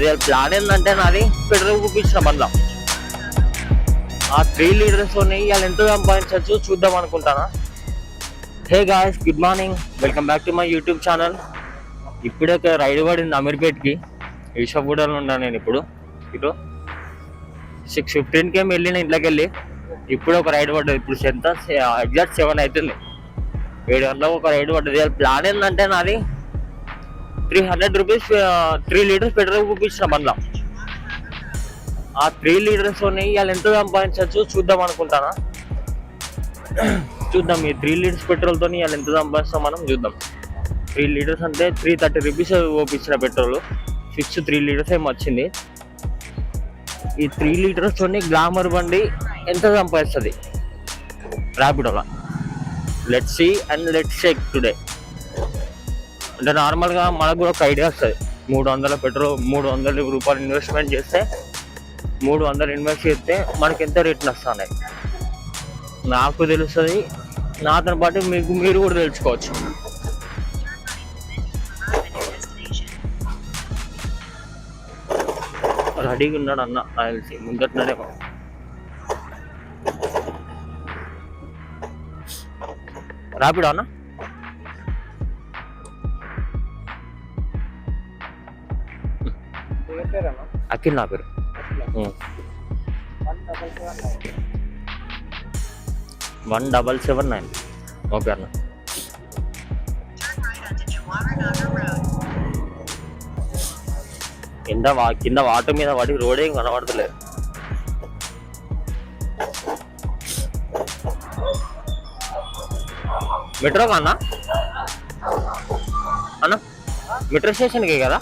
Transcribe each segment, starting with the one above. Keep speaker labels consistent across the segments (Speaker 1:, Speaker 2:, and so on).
Speaker 1: Real plan ఏంటంటే నాది petrol చూపించిన బండ్ల ఆ 3 లీటర్స్ ఇవాళ ఎంత సంపాదించవచ్చు చూద్దాం అనుకుంటానా. Hey guys, good morning, welcome back to my YouTube channel. ఇప్పుడే ఒక రైడ్ పడింది అమీర్పేట్కి. ఈషాగూడలో ఉన్నాను నేను ఇప్పుడు. ఇటు 6:15 వెళ్ళిన ఇంట్లోకి వెళ్ళి ఇప్పుడు ఒక రైడ్ పడ్డది. ఇప్పుడు ఎంత ఎగ్జాక్ట్ 7 అవుతుంది. 7 గంటలకు ఒక రైడ్ పడ్డది. ప్లాన్ ఏంటంటే నాది 300 రూపీస్ 3 లీటర్స్ పెట్రోల్ చూపించిన బండ్ల ఆ 3 లీటర్స్ ఇవాళ ఎంత సంపాదించవచ్చు చూద్దాం అనుకుంటానా. చూద్దాం ఈ 3 లీటర్స్ పెట్రోల్తో ఇవాళ ఎంత సంపాదిస్తాం మనం చూద్దాం. 3 లీటర్స్ అంటే 330 రూపీస్ ఓపించిన పెట్రోల్, ఫిక్స్ 3 లీటర్స్ ఏమో వచ్చింది. ఈ 3 లీటర్స్ గ్లామర్ బండి ఎంత సంపాదిస్తుంది ర్యాపిడోలో. Let's see and let's check today. అంటే నార్మల్గా మనకు కూడా ఒక ఐడియా వస్తుంది. 300 పెట్రోల్ 300 రూపాయలు ఇన్వెస్ట్మెంట్ చేస్తే 300 ఇన్వెస్ట్ చేస్తే మనకి ఎంత రేట్లు వస్తున్నాయి నాకు తెలుస్తుంది. నాతో పాటు మీరు కూడా తెలుసుకోవచ్చు. రెడీగా ఉన్నాడు అన్న తెలిసి ముందట్నేమో. రాపిడో అన్న, అఖిల్ నా పేరు. 1779. ఓకే అన్న. కింద వాటర్ మీద పడి రోడ్ ఏం కనబడతలేదు. మెట్రో అన్న అన్న మెట్రో స్టేషన్కి కదా.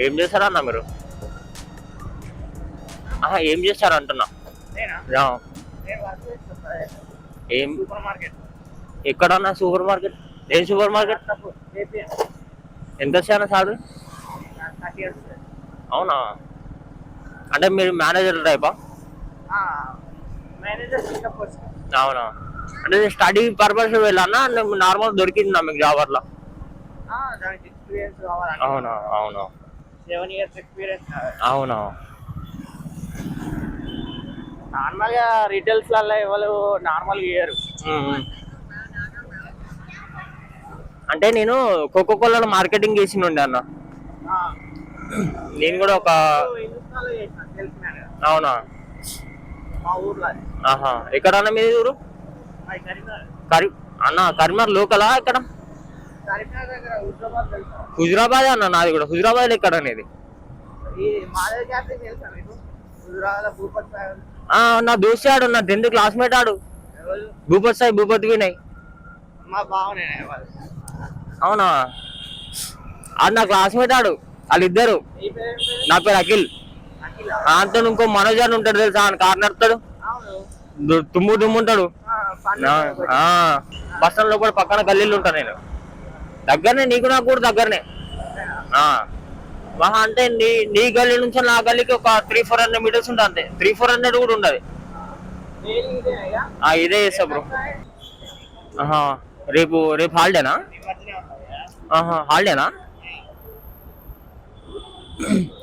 Speaker 1: ఏం చేస్తారా అన్న మీరు? ఏం చేస్తారు అంటున్నా. ఏం ఎక్కడన్నా సూపర్ మార్కెట్? ఏం సూపర్ మార్కెట్? ఎంత వచ్చాయన్న సార్? అవునా, అంటే మీరు మేనేజర్ టైపా? అవునా, అంటే స్టడీ పర్పస్ వెళ్ళానా నార్మల్ దొరికిందా మీకు జాబ్ అట్లా? అవునా అవునా
Speaker 2: 7 years ఎక్స్పీరియన్స్.
Speaker 1: అవునా.
Speaker 2: నార్మల్ గా రీటైల్స్ లలో ఎవరు నార్మల్ ఇయ్యరు.
Speaker 1: అంటే నేను కోకోకోలా మార్కెటింగ్ చేసి ఉండే అన్న. నేను కూడా ఒక. అవునా,
Speaker 2: మా ఊర్లో.
Speaker 1: ఎక్కడన్నా మీది ఊరు? అన్న కరీంనగర్ లోకలా ఎక్కడ? హుజురాబాద్ అన్న నాది కూడా. హుజురాబాద్ ఎక్కడ అనేది? నా దోస్త్ ఆడు, నా 10th క్లాస్మేట్ ఆడు. భూపత్ సాయి, భూపత్ వినయ్. అవునా, ఆడు నా క్లాస్మేట్ ఆడు. వాళ్ళిద్దరు. నా పేరు అఖిల్. అంతా ఇంకో మనోజ్ అని ఉంటాడు తెలుసా, కార్ నడుపుతాడు, తుమ్ము ఉంటాడు. బస్ స్టాండ్ లో కూడా పక్కన గల్లీలు ఉంటాను నేను. దగ్గరనే, నీకు నాకు కూడా దగ్గరనే. మహా అంటే నీ గల్లీ నుంచి నా గల్లీకి ఒక 300-400 మీటర్స్ ఉంటుంది అంతే. 300-400 కూడా ఉండదు. ఇదే చేస్తా బ్రో. రేపు హాలిడేనా? హాలిడేనా?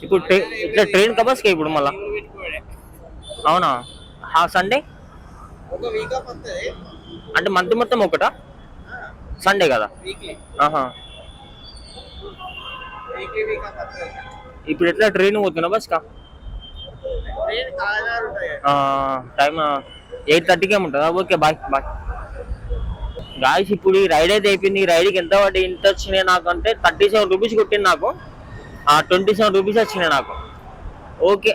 Speaker 1: ఇప్పుడు ఇట్లా ట్రైన్ కబస్కే ఇప్పుడు మళ్ళా. అవునా, సండే అంటే మంత్ మొత్తం ఒకటా? సండే కదా. ఇప్పుడు ఎట్లా ట్రైన్ పోతున్నా బస్కా? టైమ్ 8:30కి ఏముంటుందా? Okay, bye bye guys. ఇప్పుడు ఈ రైడ్ అయితే అయిపోయింది. ఈ రైడ్కి ఎంత పడి ఇంత వచ్చినాయి నాకు అంటే 37 రూపీస్ కొట్టింది నాకు. 27 రూపీస్ వచ్చినాయి నాకు. ఓకే,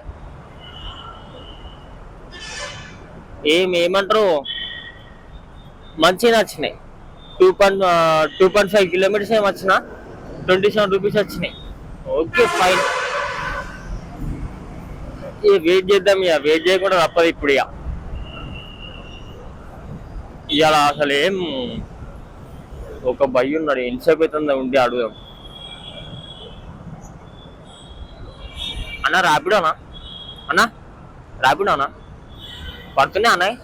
Speaker 1: ఏమంటారు, మంచిగా వచ్చినాయి. 2.5 కిలోమీటర్స్ ఏమి వచ్చినా 27 రూపీస్ వచ్చినాయి. Okay fine. వెయిట్ చేద్దాం, వెయిట్ చేయకుండా తప్పదు ఇప్పుడు. ఇవాళ అసలు ఏం ఒక భయ్య ఉన్నాడు, ఎంతసేపు అవుతుందా ఉండి అడుగుదాం. అన్న ర్యాపిడోనా? అన్న ర్యాపిడోనా పడుతున్నాయి అన్నయ్య?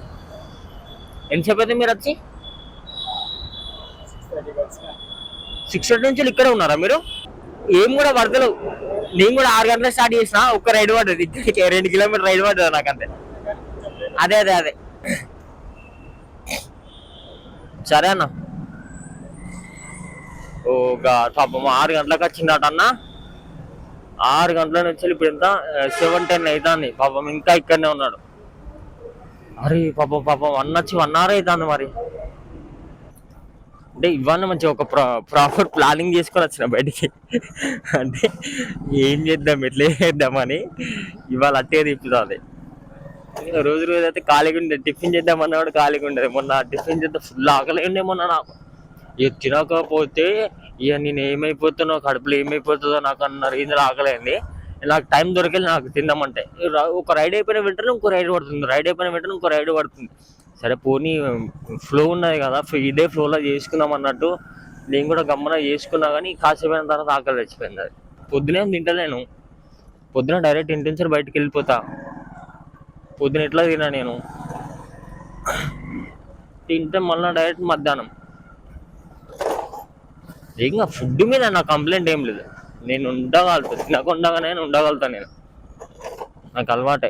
Speaker 1: ఎంతసేపు అయితే మీరు వచ్చి? 6:30 నుంచి ఇక్కడే ఉన్నారా మీరు? ఏం కూడా పడతలేవు. నేను కూడా 6 గంటలకు స్టార్ట్ చేసిన, ఒక్క రైడ్ పడ్డది ఇక్కడికి, 2 కిలోమీటర్ రైడ్ పడ్డది నాకు అంతే. అదే సరే అన్న. పాపం 6 గంటలకు వచ్చిందట అన్న. 6 గంటల నుంచి ఇప్పుడు ఎంత 7:10 అవుతుంది. పాపం ఇంకా ఇక్కడనే ఉన్నాడు. అరే పాపం అన్నొచ్చి 1 hour అవుతుంది మరి. అంటే ఇవన్నీ మంచిగా ఒక ప్రాపర్ ప్లానింగ్ చేసుకొని వచ్చిన బయటికి. అంటే ఏం చేద్దాం, ఎట్లా చేద్దామని ఇవాళ అట్టే తిప్పుతుంది. రోజు అయితే ఖాళీగా ఉండేది. టిఫిన్ చేద్దామన్నా కూడా ఖాళీగా ఉండేది. మొన్న టిఫిన్ చేద్దాం ఫుల్ ఆకలి ఉండే మొన్న నాకు. ఇక తినకపోతే ఇక నేను ఏమైపోతానో, కడుపులో ఏమైపోతుందో నాకు అన్న రీతిలో ఆకలేంది. నాకు టైం దొరికేది నాకు తిందామంటే. ఒక రైడ్ అయిపోయిన వెంటనే ఇంకో రైడ్ పడుతుంది, రైడ్ అయిపోయిన వెంటనే ఇంకో రైడ్ పడుతుంది. సరే పోనీ ఫ్లో ఉన్నది కదా, ఇదే ఫ్లోలో చేసుకుందాం అన్నట్టు నేను కూడా గమ్మన చేసుకున్నా. కానీ కాసేపు అయిన తర్వాత ఆకలి తెచ్చిపోయింది. అది పొద్దునేం తింటలేను. పొద్దున డైరెక్ట్ ఇంటి నుంచి బయటకు వెళ్ళిపోతా. పొద్దున ఎట్లా తినా నేను, తింటే మళ్ళీ డైరెక్ట్ మధ్యాహ్నం. ఇంకా ఫుడ్ మీద నా కంప్లైంట్ ఏం లేదు. నేను ఉండగలుగుతాను, తినకుండగానే ఉండగలుగుతాను. నేను నాకు అలవాటే.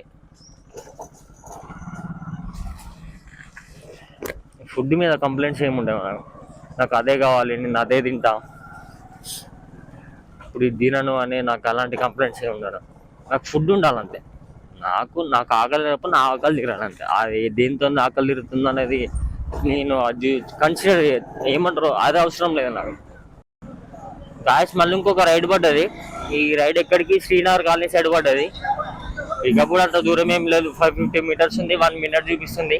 Speaker 1: ఫుడ్ మీద కంప్లైంట్స్ ఏమి ఉండవు నాకు. అదే కావాలి, నేను అదే తింటా, ఇప్పుడు ఇది తినను అనే నాకు అలాంటి కంప్లైంట్స్ ఏమి ఉండవు. నాకు ఫుడ్ ఉండాలంతే. నాకు ఆకలి లేకపోతే నా ఆకలి తీరాలంతే. అది దేంతో ఆకలి తీరుతుంది అనేది నేను అది కన్సిడర్ ఏమంటారు, అది అవసరం లేదు నాకు. గాయస్ మళ్ళీ ఇంకొక రైడ్ పడ్డది. ఈ రైడ్ ఎక్కడికి, శ్రీనగర్ కాలనీ సైడ్ పడ్డది. పికప్ కూడా అంత దూరం ఏం లేదు, 550 meters ఉంది, 1 minute చూపిస్తుంది.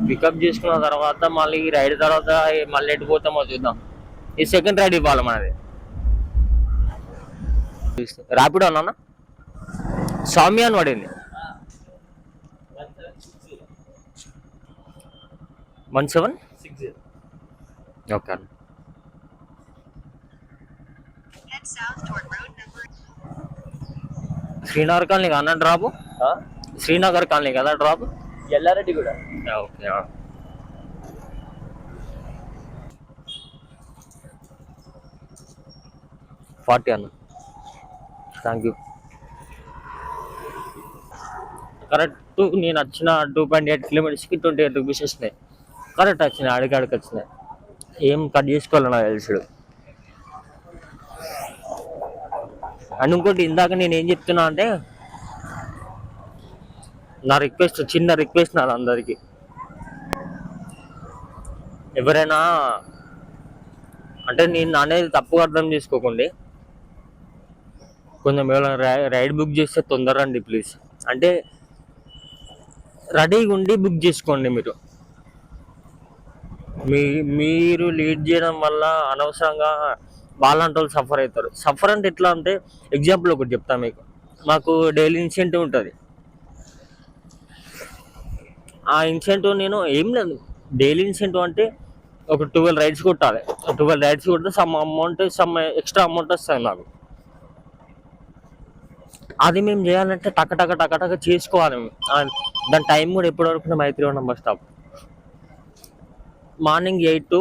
Speaker 1: పికప్ చేసుకున్న తర్వాత మళ్ళీ ఈ రైడ్ తర్వాత మళ్ళీ ఎటు పోతామో చూద్దాం. ఈ సెకండ్ రైడ్ ఇవ్వాలి మనది. ర్యాపిడో అన్నా స్వామి అని పడింది. 1760 ఓకే అన్న. శ్రీనగర్ కాలనీ అన్న డ్రాప్, శ్రీనగర్ కాలనీ కదా డ్రాప్,
Speaker 2: ఎల్లారెడ్డి కూడా.
Speaker 1: ఓకే 40 అన్న. Thank you. కరెక్ట్ నేను వచ్చిన 2.8 kilometers-కి 28 rupees వచ్చినాయి. కరెక్ట్ వచ్చినాయి, అడిగాడికి వచ్చినాయి. ఏం కట్ చేసుకోవాలి నాకు తెలుసుడు. అండ్ ఇంకోటి ఇందాక నేను ఏం చెప్తున్నా అంటే, నా రిక్వెస్ట్, చిన్న రిక్వెస్ట్ నాది అందరికీ. ఎవరైనా అంటే నేను అనేది తప్పుగా అర్థం చేసుకోకండి. కొంచెం ఎవరైనా రైడ్ బుక్ చేస్తే తొందర రండి ప్లీజ్. అంటే రెడీగా ఉండి బుక్ చేసుకోండి. మీరు లీడ్ చేయడం వల్ల అనవసరంగా వాళ్ళంటి వాళ్ళు సఫర్ అవుతారు. సఫర్ అంటే ఎట్లా అంటే, ఎగ్జాంపుల్ ఒకటి చెప్తాను మీకు. మాకు డైలీ ఇన్సెంటివ్ ఉంటుంది. ఆ ఇన్సెంటివ్ నేను ఏం లేదు, డైలీ ఇన్సెంటివ్ అంటే ఒక 12 రైడ్స్ కొట్టాలి. 12 రైడ్స్ కొడితే సమ్ ఎక్స్ట్రా అమౌంట్ వస్తుంది నాకు. అది మేము చేయాలంటే టక చేసుకోవాలి. దాని టైం కూడా ఎప్పటివరకు Maitrivanam bus stop. Morning 8 to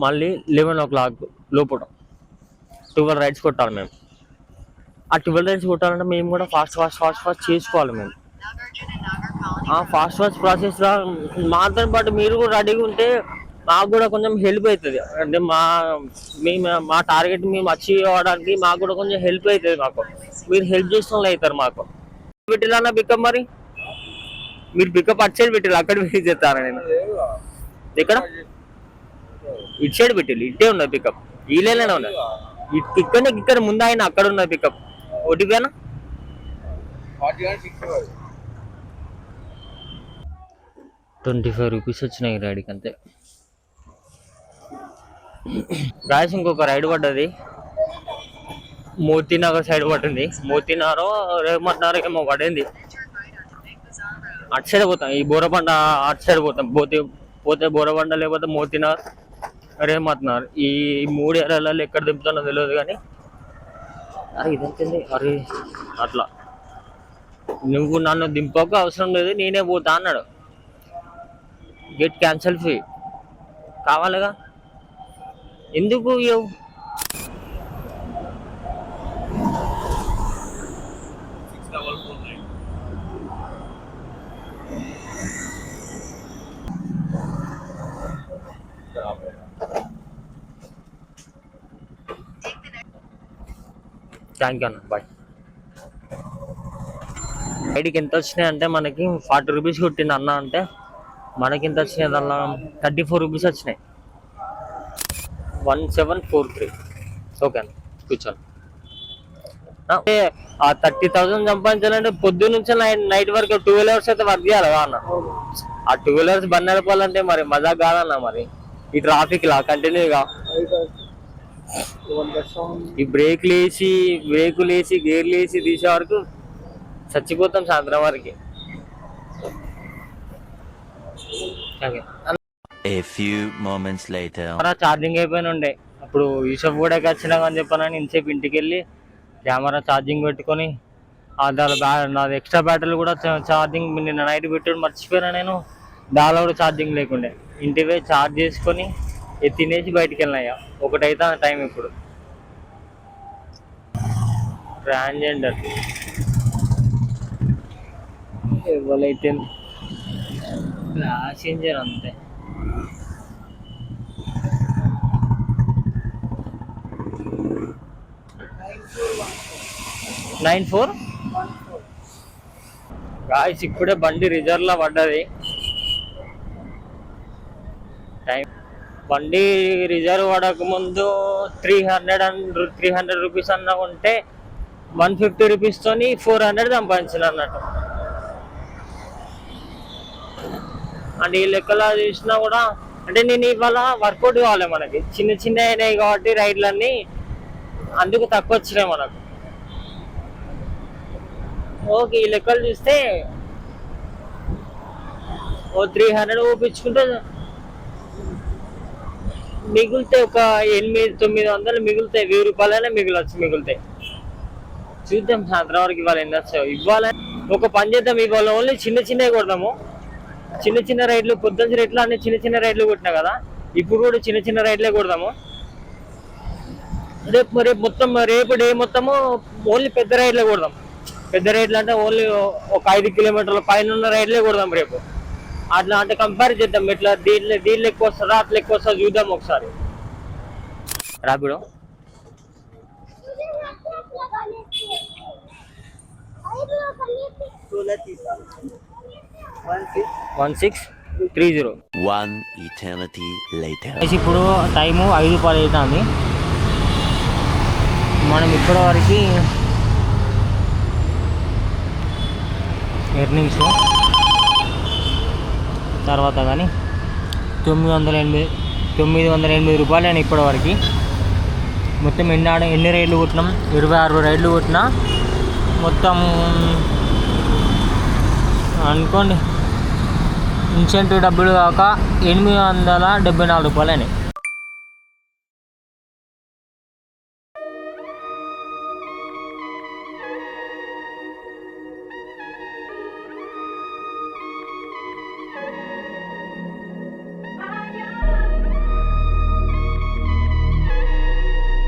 Speaker 1: మళ్ళీ 11 o'clock లోపల 12 రైడ్స్ కొట్టాలి మేము. ఆ 12 రైడ్స్ కొట్టాలంటే మేము కూడా ఫాస్ట్ చేసుకోవాలి. మేము ఫాస్ట్ ప్రాసెస్లో మాతో పాటు మీరు కూడా రెడీగా ఉంటే మాకు కూడా కొంచెం హెల్ప్ అవుతుంది. అంటే మా టార్గెట్ మేము అచీవ్ అవ్వడానికి మాకు కూడా కొంచెం హెల్ప్ అవుతుంది. మాకు మీరు హెల్ప్ చేసిన వాళ్ళు అవుతారు. మాకు పెట్టినా పికప్, మరి మీరు పికప్ అటు సైడ్ పెట్టారు, అక్కడ వెయిట్ చేస్తారా? నేను ఇక్కడ ఇటు సైడ్ పెట్టాలి, ఇట్టే ఉన్నది పికప్, ఈ లైన్లోనే ఉన్నది. ఇక్కడ ముందు ఆయన అక్కడ ఉన్నది పికప్. ఓటీపీనా 25 rupees వచ్చినాయి రైడ్కి అంతే. గాయస్ ఇంకొక రైడ్ పడ్డది, మోతీనగర్ సైడ్ పట్టింది. మోతీనగర్ రేమట్నగర్ ఏమో పడింది. అటు సైడ్ పోతాం, ఈ బోరబండ అటు సైడ్ పోతాం. పోతే బోరబండ లేకపోతే మోతీనగర్, రేమట్నగర్, ఈ 3 ఏరియాలలో ఎక్కడ దింపుతానో తెలియదు. కానీ ఇదంతే. అరే అట్లా నువ్వు నన్ను దింపక అవసరం లేదు, నేనే పోతా అన్నాడు. Get cancel fee. కావాలిగా, ఎందుకు ఇవ్వవు? థ్యాంక్ యూ అన్న, బాయ్. ఐడికి ఎంత వచ్చినాయి అంటే మనకి 40 రూపీస్ కొట్టింది అన్న అంటే మనకి ఎంత వచ్చినాయి, అలా 34 రూపీస్ వచ్చినాయి. 1743. ఓకే అన్న, కూర్చోండి. ఆ 30,000 సంపాదించాలంటే పొద్దున్న నుంచి నైట్ వరకు 12 అవర్స్ అయితే వర్క్ చేయాలి కదా అన్న. ఆ 12 అవర్స్ బండి నడపాలంటే మరి మజా కాదన్న. మరి ఈ ట్రాఫిక్ లా కంటిన్యూగా ఈ బ్రేకులు వేసి గేర్లు వేసి తీసే వరకు చచ్చిపోతాం సాయంత్రం వరకు. ఛార్జింగ్ అయిపోయిన ఉండే అప్పుడు యూసఫ్ కూడా వచ్చినాక అని చెప్పానని ఇంతసేపు ఇంటికి వెళ్ళి కెమెరా ఛార్జింగ్ పెట్టుకొని నాది ఎక్స్ట్రా బ్యాటరీలు కూడా ఛార్జింగ్ నిన్న నైట్ పెట్టుడు మర్చిపోయినా నేను. దానిలో కూడా ఛార్జింగ్ లేకుండే ఇంటికి పోయి ఛార్జ్ చేసుకొని తినేసి బయటికి వెళ్ళినాయా. 1 అయితే టైం ఇప్పుడు. ట్రాన్స్జెండర్ ఎవరైతే ప్యాసింజర్ అంతే. గాయస్ ఇప్పుడే బండి రిజర్వ్ లా పడ్డది. టైం బండి రిజర్వ్ పడక ముందు 300 రూపీస్ అన్నా ఉంటే 150 రూపీస్ తోని 400 సంపాదించిన అన్నట్టు. అండ్ ఈ లెక్కలా చూసినా కూడా అంటే నేను ఇవాళ వర్కౌట్ కావాలి మనకి. చిన్న అయినాయి కాబట్టి రైడ్లన్నీ అందుకు తక్కువ వచ్చినాయి మనకు. ఓకే, ఈ లెక్కలు చూస్తే 300 ఊపించుకుంటే మిగిలితే ఒక 800-900 మిగులుతాయి. 1000 రూపాయలైనా మిగులుతాయి. చూద్దాం సాయంత్రం వరకు ఇవాళ ఎన్ని వచ్చావు. ఇవాళ ఒక పని చేద్దాం, ఇవాళ ఓన్లీ చిన్నవి కొడదాము. చిన్న రైడ్లు పొద్దున్న రేట్లు అన్ని చిన్న రైడ్లు కొట్టినా కదా, ఇప్పుడు కూడా చిన్న రైడ్లే కొడదాము. రేపు డే మొత్తము ఓన్లీ పెద్ద రైడ్లే కొడదాం. పెద్ద రైడ్లు అంటే ఓన్లీ ఒక 5 కిలోమీటర్ల పైన ఉన్న రైడ్లే కొడదాం రేపు. అట్లా అంటే కంపేర్ చేద్దాం, ఇట్లా దీనిలో ఎక్కువ వస్తుందా అట్లా ఎక్కువ వస్తుందా చూద్దాం ఒకసారి. రాపిడో 1630. ఇప్పుడు టైము 5:10 అవుతుంది. మనం ఇప్పటి వరకు ఎర్నింగ్స్ తర్వాత కానీ 980 రూపాయలు అని ఇప్పటి వరకు. మొత్తం ఎన్ని రైడ్లు కొట్టినాం? 26 రైడ్లు కొట్టినా. మొత్తం అనుకోండి ఇన్సెంటివ్ డబ్బులు కాక 874 రూపాయలు అయినాయి.